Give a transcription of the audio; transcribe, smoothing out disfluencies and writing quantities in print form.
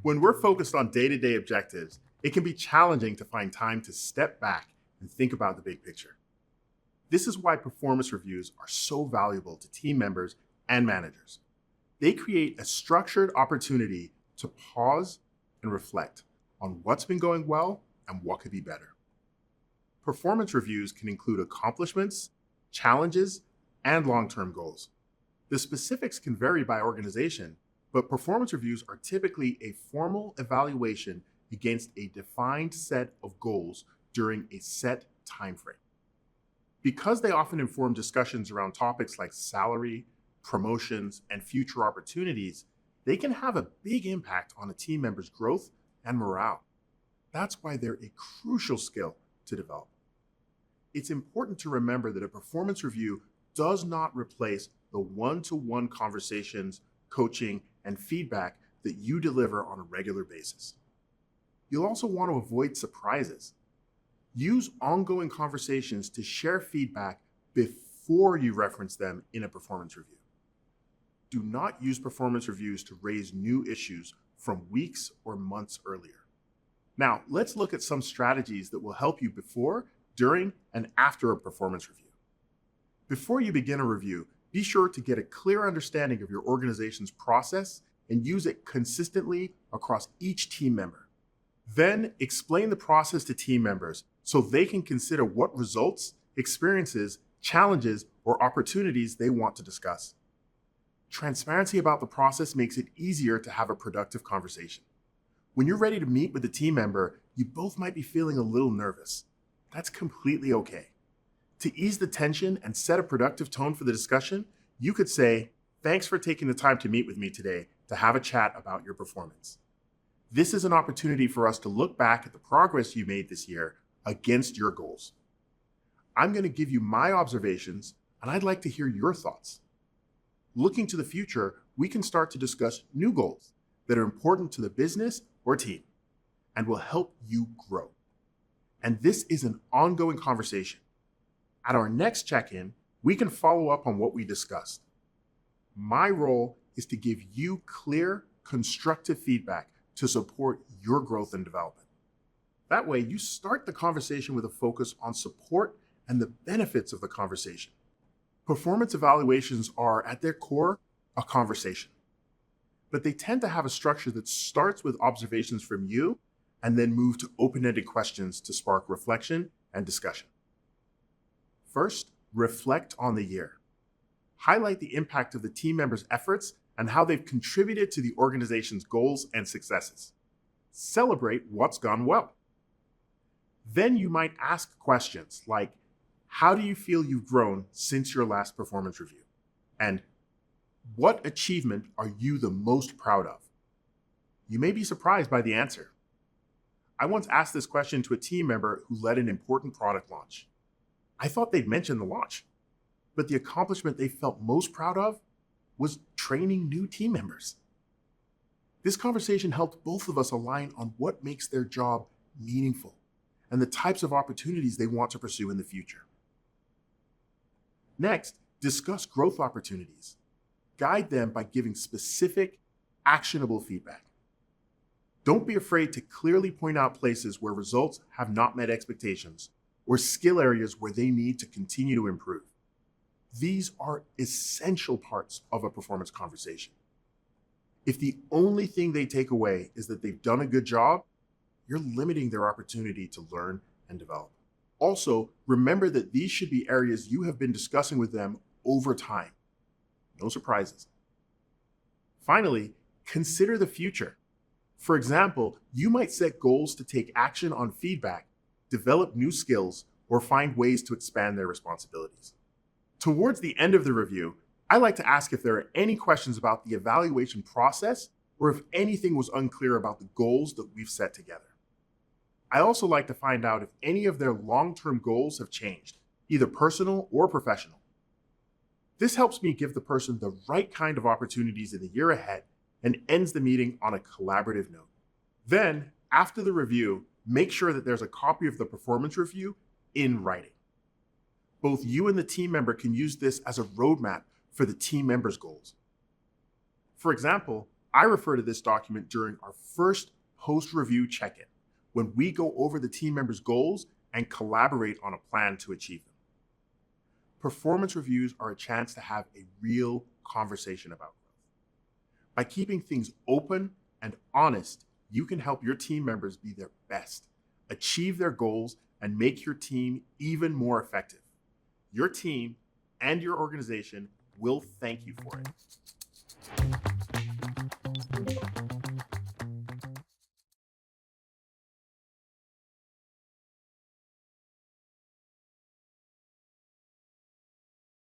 When we're focused on day-to-day objectives, it can be challenging to find time to step back and think about the big picture. This is why performance reviews are so valuable to team members and managers. They create a structured opportunity to pause and reflect on what's been going well and what could be better. Performance reviews can include accomplishments, challenges, and long-term goals. The specifics can vary by organization, but performance reviews are typically a formal evaluation against a defined set of goals during a set time frame. Because they often inform discussions around topics like salary, promotions, and future opportunities, they can have a big impact on a team member's growth and morale. That's why they're a crucial skill to develop. It's important to remember that a performance review does not replace the one-to-one conversations, coaching, and feedback that you deliver on a regular basis. You'll also want to avoid surprises. Use ongoing conversations to share feedback before you reference them in a performance review. Do not use performance reviews to raise new issues from weeks or months earlier. Now, let's look at some strategies that will help you before, during, and after a performance review. Before you begin a review, be sure to get a clear understanding of your organization's process and use it consistently across each team member. Then explain the process to team members so they can consider what results, experiences, challenges, or opportunities they want to discuss. Transparency about the process makes it easier to have a productive conversation. When you're ready to meet with a team member, you both might be feeling a little nervous. That's completely okay. To ease the tension and set a productive tone for the discussion, you could say, "Thanks for taking the time to meet with me today to have a chat about your performance. This is an opportunity for us to look back at the progress you made this year against your goals. I'm going to give you my observations, and I'd like to hear your thoughts. Looking to the future, we can start to discuss new goals that are important to the business or team and will help you grow." And this is an ongoing conversation. At our next check-in, we can follow up on what we discussed. My role is to give you clear, constructive feedback to support your growth and development. That way, you start the conversation with a focus on support and the benefits of the conversation. Performance evaluations are, at their core, a conversation. But they tend to have a structure that starts with observations from you and then move to open-ended questions to spark reflection and discussion. First, reflect on the year. Highlight the impact of the team members' efforts and how they've contributed to the organization's goals and successes. Celebrate what's gone well. Then you might ask questions like, how do you feel you've grown since your last performance review? And what achievement are you the most proud of? You may be surprised by the answer. I once asked this question to a team member who led an important product launch. I thought they'd mention the launch, but the accomplishment they felt most proud of was training new team members. This conversation helped both of us align on what makes their job meaningful and the types of opportunities they want to pursue in the future. Next, discuss growth opportunities. Guide them by giving specific, actionable feedback. Don't be afraid to clearly point out places where results have not met expectations or skill areas where they need to continue to improve. These are essential parts of a performance conversation. If the only thing they take away is that they've done a good job, you're limiting their opportunity to learn and develop. Also, remember that these should be areas you have been discussing with them over time. No surprises. Finally, consider the future. For example, you might set goals to take action on feedback, develop new skills, or find ways to expand their responsibilities. Towards the end of the review, I like to ask if there are any questions about the evaluation process or if anything was unclear about the goals that we've set together. I also like to find out if any of their long-term goals have changed, either personal or professional. This helps me give the person the right kind of opportunities in the year ahead and ends the meeting on a collaborative note. Then, after the review, make sure that there's a copy of the performance review in writing. Both you and the team member can use this as a roadmap for the team member's goals. For example, I refer to this document during our first post-review check-in, when we go over the team members' goals and collaborate on a plan to achieve them. Performance reviews are a chance to have a real conversation about growth. By keeping things open and honest, you can help your team members be their best, achieve their goals, and make your team even more effective. Your team and your organization will thank you for it.